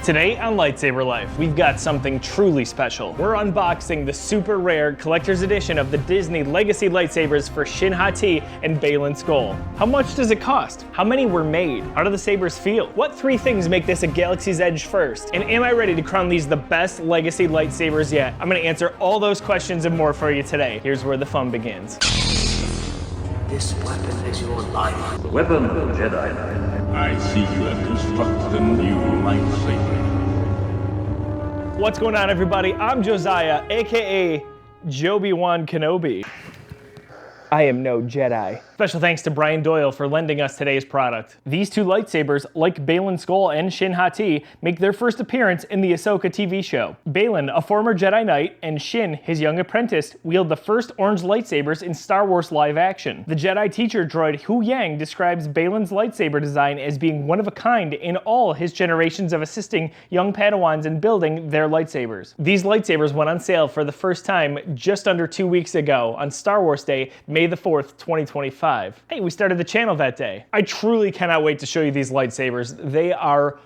Today on Lightsaber Life, we've got something truly special. We're unboxing the super rare collector's edition of the Disney Legacy lightsabers for Shin Hati and Baylan Skoll. How much does it cost? How many were made? How do the sabers feel? What three things make this a Galaxy's Edge first? And am I ready to crown these the best Legacy lightsabers yet? I'm gonna answer all those questions and more for you today. Here's where the fun begins. This weapon is your life. The weapon of the Jedi Knight. I see you have constructed a new lightsaber. What's going on, everybody? I'm Josiah, aka Jobi-Wan Kenobi. I am no Jedi. Special thanks to Brian Doyle for lending us today's product. These two lightsabers, like Baylan Skoll and Shin Hati, make their first appearance in the Ahsoka TV show. Baylan, a former Jedi Knight, and Shin, his young apprentice, wield the first orange lightsabers in Star Wars live action. The Jedi teacher droid Hu Yang describes Baylan's lightsaber design as being one of a kind in all his generations of assisting young Padawans in building their lightsabers. These lightsabers went on sale for the first time just under 2 weeks ago on Star Wars Day, May the 4th, 2025. Hey, we started the channel that day. I truly cannot wait to show you these lightsabers. They are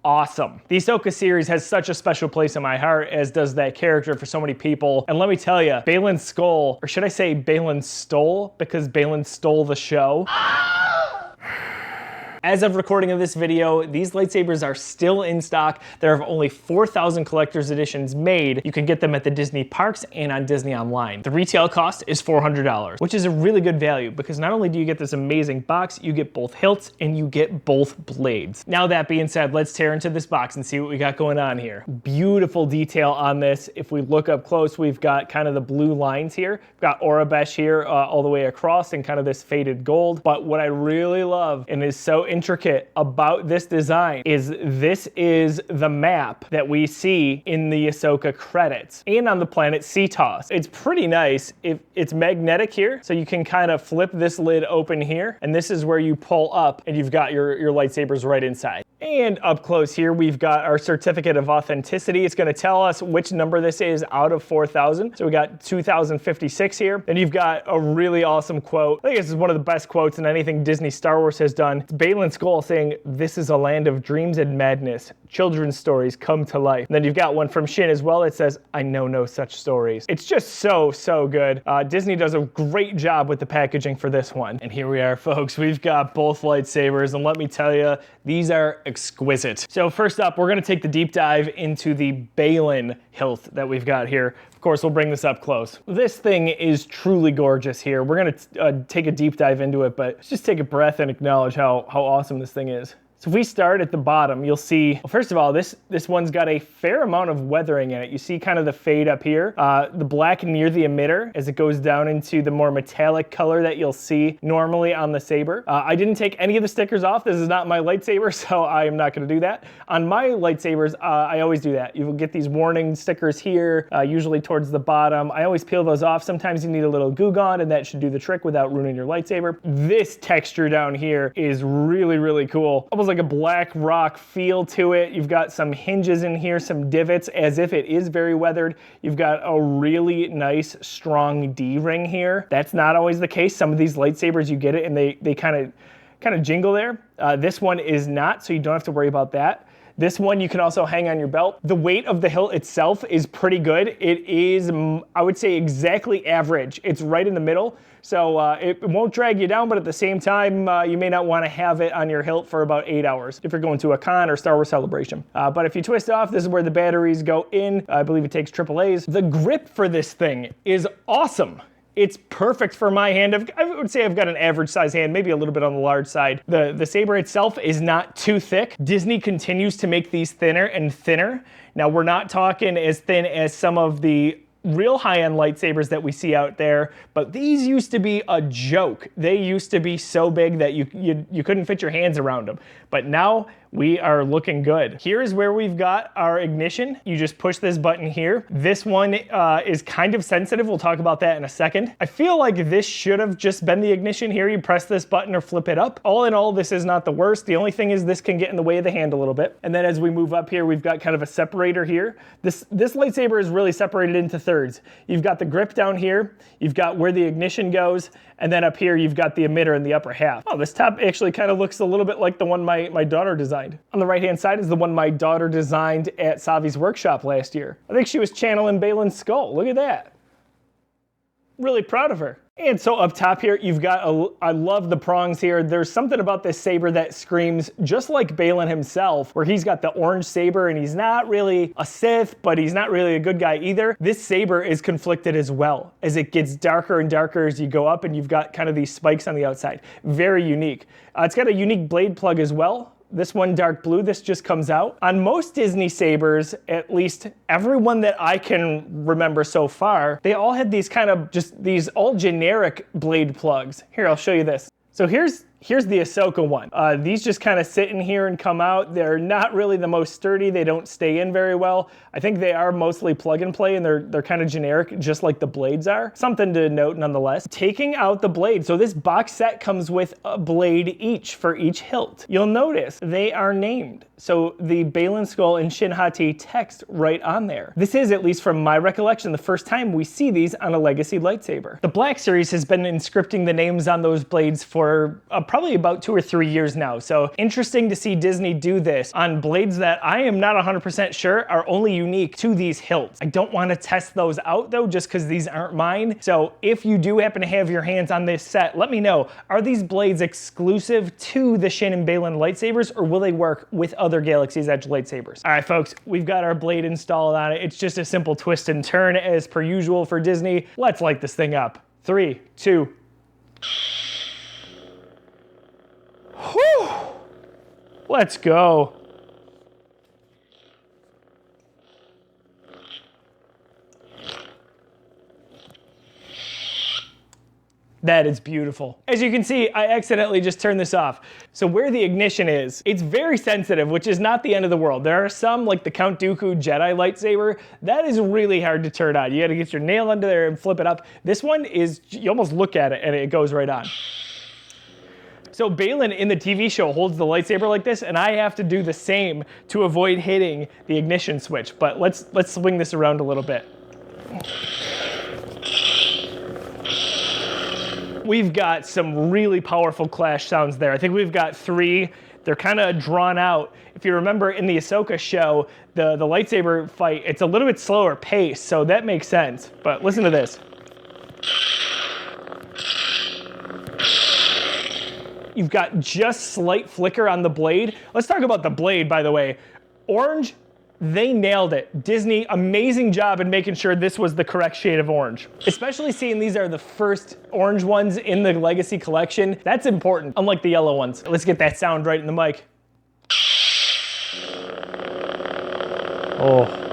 awesome. The Ahsoka series has such a special place in my heart, as does that character for so many people. And let me tell you, Baylan Skoll, or should I say Baylan stole, because Baylan stole the show. As of recording of this video, these lightsabers are still in stock. There are only 4,000 collector's editions made. You can get them at the Disney parks and on Disney Online. The retail cost is $400, which is a really good value because not only do you get this amazing box, you get both hilts and you get both blades. Now that being said, let's tear into this box and see what we got going on here. Beautiful detail on this. If we look up close, we've got kind of the blue lines here. We've got Orabesh here all the way across and kind of this faded gold. But what I really love and is so intricate about this design is this is the map that we see in the Ahsoka credits and on the planet Cetos. It's pretty nice. It's magnetic here, so you can kind of flip this lid open here, and this is where you pull up and you've got your lightsabers right inside. And up close here, we've got our certificate of authenticity. It's gonna tell us which number this is out of 4,000. So we got 2,056 here. Then you've got a really awesome quote. I think this is one of the best quotes in anything Disney Star Wars has done. It's Baylan Skoll saying, "This is a land of dreams and madness. Children's stories come to life." And then you've got one from Shin as well. It says, "I know no such stories." It's just so good. Disney does a great job with the packaging for this one. And here we are, folks. We've got both lightsabers, and let me tell you, these are exquisite. So first up, we're gonna take the deep dive into the Baylan hilt that we've got here. Of course, we'll bring this up close. This thing is truly gorgeous here. We're gonna take a deep dive into it, but let's just take a breath and acknowledge how awesome this thing is. So if we start at the bottom, you'll see, well, first of all, this one's got a fair amount of weathering in it. You see kind of the fade up here, the black near the emitter as it goes down into the more metallic color that you'll see normally on the saber. I didn't take any of the stickers off. This is not my lightsaber, so I am not gonna do that. On my lightsabers, I always do that. You will get these warning stickers here, usually towards the bottom. I always peel those off. Sometimes you need a little Goo Gone, and that should do the trick without ruining your lightsaber. This texture down here is really cool. Almost like a black rock feel to it. You've got some hinges in here, some divots, as if it is very weathered. You've got a really nice, strong D-ring here. That's not always the case. Some of these lightsabers, you get it and they kind of jingle there. This one is not, so you don't have to worry about that. This one you can also hang on your belt. The weight of the hilt itself is pretty good. It is, I would say, exactly average. It's right in the middle, so it won't drag you down, but at the same time, you may not want to have it on your hilt for about 8 hours if you're going to a con or Star Wars Celebration. But if you twist off, this is where the batteries go in. I believe it takes AAAs. The grip for this thing is awesome. It's perfect for my hand. I would say I've got an average size hand, maybe a little bit on the large side. The saber itself is not too thick. Disney continues to make these thinner and thinner. Now, we're not talking as thin as some of the real high-end lightsabers that we see out there, but these used to be a joke. They used to be so big that you couldn't fit your hands around them. But now we are looking good. Here is where we've got our ignition. You just push this button here. This one is kind of sensitive. We'll talk about that in a second. I feel like this should have just been the ignition here. You press this button or flip it up. All in all, this is not the worst. The only thing is this can get in the way of the hand a little bit. And then as we move up here, we've got kind of a separator here. This lightsaber is really separated into thirds. You've got the grip down here. You've got where the ignition goes. And then up here, you've got the emitter in the upper half. Oh, this top actually kind of looks a little bit like the one my daughter designed. designed. On the right-hand side is the one my daughter designed at Savi's workshop last year. I think she was channeling Baylan Skoll. Look at that. Really proud of her. And so up top here, you've got, I love the prongs here. There's something about this saber that screams just like Baylan himself, where he's got the orange saber and he's not really a Sith, but he's not really a good guy either. This saber is conflicted as well, as it gets darker and darker as you go up, and you've got kind of these spikes on the outside. Very unique. It's got a unique blade plug as well. This one dark blue, this just comes out. On most Disney sabers, at least everyone that I can remember so far, they all had these kind of just these all generic blade plugs. Here, I'll show you this. So here's the Ahsoka one. These just kind of sit in here and come out. They're not really the most sturdy. They don't stay in very well. I think they are mostly plug and play, and they're kind of generic, just like the blades are. Something to note nonetheless. Taking out the blade. So this box set comes with a blade each for each hilt. You'll notice they are named. So the Baylan Skoll Shin Hati text right on there. This is, at least from my recollection, the first time we see these on a legacy lightsaber. The Black Series has been inscripting the names on those blades for probably about 2 or 3 years now. So interesting to see Disney do this on blades that I am not 100% sure are only unique to these hilts. I don't want to test those out though, just because these aren't mine. So if you do happen to have your hands on this set, let me know. Are these blades exclusive to the Shin and Baylan lightsabers, or will they work with other Galaxy's Edge lightsabers? All right, folks, we've got our blade installed on it. It's just a simple twist and turn as per usual for Disney. Let's light this thing up. 3, 2. Whew. Let's go. That is beautiful. As you can see, I accidentally just turned this off. So where the ignition is, it's very sensitive, which is not the end of the world. There are some, like the Count Dooku Jedi lightsaber, that is really hard to turn on. You gotta get your nail under there and flip it up. This one is, you almost look at it and it goes right on. So Baylan in the TV show holds the lightsaber like this, and I have to do the same to avoid hitting the ignition switch. But let's swing this around a little bit. We've got some really powerful clash sounds there. I think we've got 3. They're kind of drawn out. If you remember in the Ahsoka show, the lightsaber fight, it's a little bit slower pace, so that makes sense. But listen to this. You've got just slight flicker on the blade. Let's talk about the blade, by the way. Orange, they nailed it. Disney, amazing job in making sure this was the correct shade of orange. Especially seeing these are the first orange ones in the Legacy collection. That's important, unlike the yellow ones. Let's get that sound right in the mic. Oh.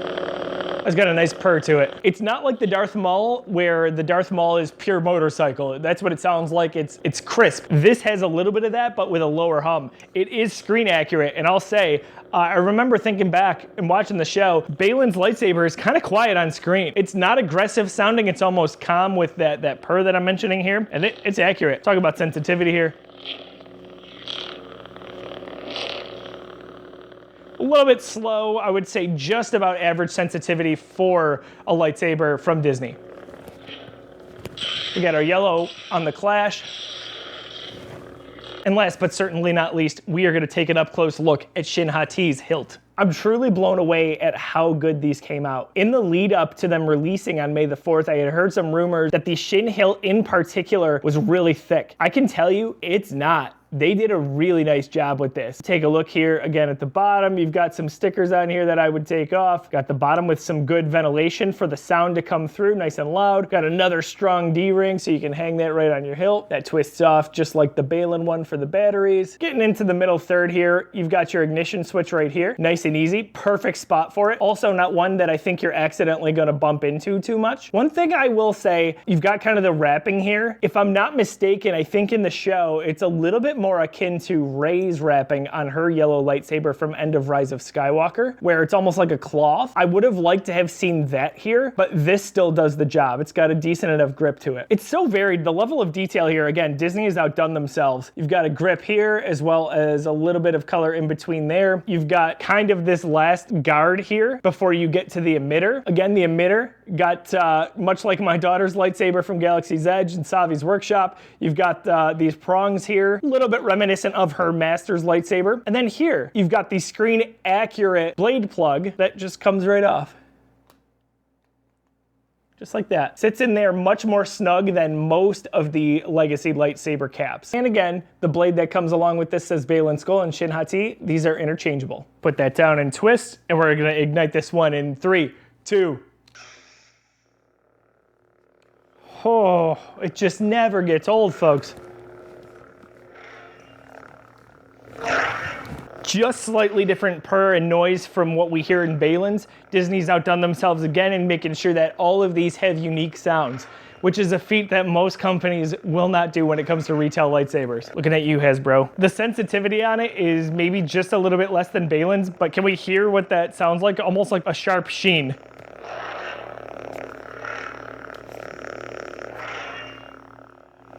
It's got a nice purr to it. It's not like the Darth Maul, where the Darth Maul is pure motorcycle. That's what it sounds like. It's crisp. This has a little bit of that, but with a lower hum. It is screen accurate, and I'll say, I remember thinking back and watching the show, Baylan's lightsaber is kind of quiet on screen. It's not aggressive sounding. It's almost calm with that purr that I'm mentioning here, and it's accurate. Talk about sensitivity here. A little bit slow, I would say just about average sensitivity for a lightsaber from Disney. We got our yellow on the clash. And last but certainly not least, we are gonna take an up close look at Shin Hati's hilt. I'm truly blown away at how good these came out. In the lead up to them releasing on May the 4th, I had heard some rumors that the Shin hilt in particular was really thick. I can tell you, it's not. They did a really nice job with this. Take a look here again at the bottom. You've got some stickers on here that I would take off. Got the bottom with some good ventilation for the sound to come through, nice and loud. Got another strong D-ring so you can hang that right on your hilt. That twists off just like the Baylan one for the batteries. Getting into the middle third here, you've got your ignition switch right here. Nice and easy, perfect spot for it. Also not one that I think you're accidentally gonna bump into too much. One thing I will say, you've got kind of the wrapping here. If I'm not mistaken, I think in the show, it's a little bit more akin to Rey's wrapping on her yellow lightsaber from End of Rise of Skywalker, where it's almost like a cloth. I would have liked to have seen that here, but this still does the job. It's got a decent enough grip to it. It's so varied. The level of detail here, again, Disney has outdone themselves. You've got a grip here, as well as a little bit of color in between there. You've got kind of this last guard here before you get to the emitter. Again, the emitter, Got, much like my daughter's lightsaber from Galaxy's Edge and Savi's workshop, you've got these prongs here, a little bit reminiscent of her master's lightsaber. And then here, you've got the screen accurate blade plug that just comes right off. Just like that. Sits in there much more snug than most of the Legacy lightsaber caps. And again, the blade that comes along with this says Baylan Skoll Shin Hati. These are interchangeable. Put that down and twist, and we're gonna ignite this one in 3, 2. Oh, it just never gets old, folks. Just slightly different purr and noise from what we hear in Baylan's. Disney's outdone themselves again in making sure that all of these have unique sounds, which is a feat that most companies will not do when it comes to retail lightsabers. Looking at you, Hasbro. The sensitivity on it is maybe just a little bit less than Baylan's, but can we hear what that sounds like? Almost like a sharp sheen.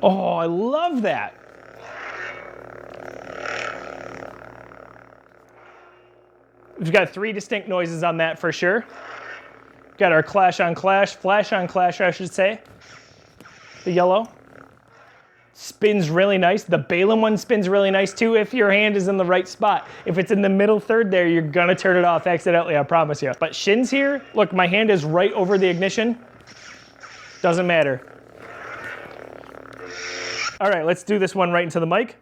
Oh, I love that. We've got 3 distinct noises on that for sure. Got our flash on clash, I should say. The yellow. Spins really nice. The Baylan one spins really nice too if your hand is in the right spot. If it's in the middle third there, you're gonna turn it off accidentally, I promise you. But Shin's here, look, my hand is right over the ignition. Doesn't matter. All right, let's do this one right into the mic.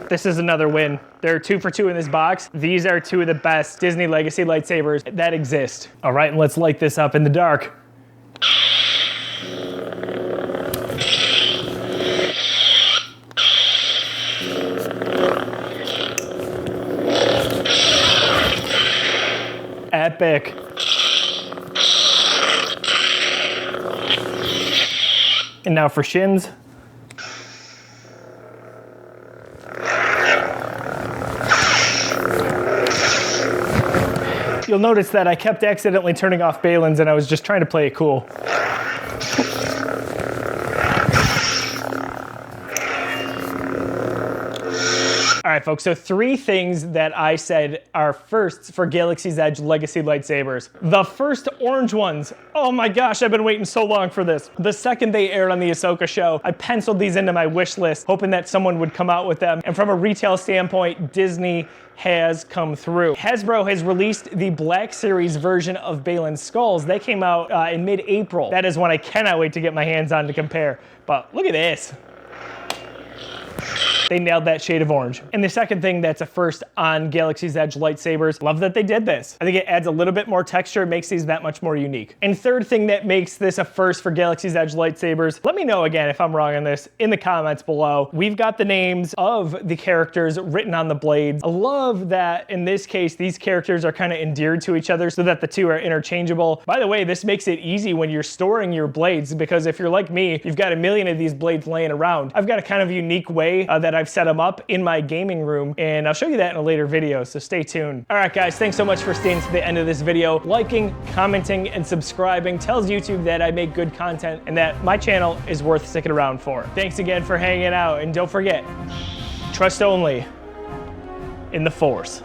This is another win. There are 2 for 2 in this box. These are 2 of the best Disney Legacy lightsabers that exist. All right, and let's light this up in the dark. Epic. And now for Shin's. You'll notice that I kept accidentally turning off Baylan's and I was just trying to play it cool. All right, folks, so 3 things that I said are firsts for Galaxy's Edge Legacy lightsabers. The first, orange ones. Oh my gosh, I've been waiting so long for this. The second they aired on the Ahsoka show, I penciled these into my wish list, hoping that someone would come out with them. And from a retail standpoint, Disney has come through. Hasbro has released the Black Series version of Baylan Skulls. They came out in mid-April. That is one I cannot wait to get my hands on to compare. But look at this. They nailed that shade of orange. And the second thing that's a first on Galaxy's Edge lightsabers, love that they did this. I think it adds a little bit more texture, makes these that much more unique. And third thing that makes this a first for Galaxy's Edge lightsabers, let me know again if I'm wrong on this in the comments below. We've got the names of the characters written on the blades. I love that in this case, these characters are kind of endeared to each other so that the 2 are interchangeable. By the way, this makes it easy when you're storing your blades, because if you're like me, you've got a million of these blades laying around. I've got a kind of unique way that I've set them up in my gaming room, and I'll show you that in a later video, so stay tuned. All right, guys, thanks so much for staying to the end of this video. Liking, commenting, and subscribing tells YouTube that I make good content and that my channel is worth sticking around for. Thanks again for hanging out, and don't forget, trust only in the Force.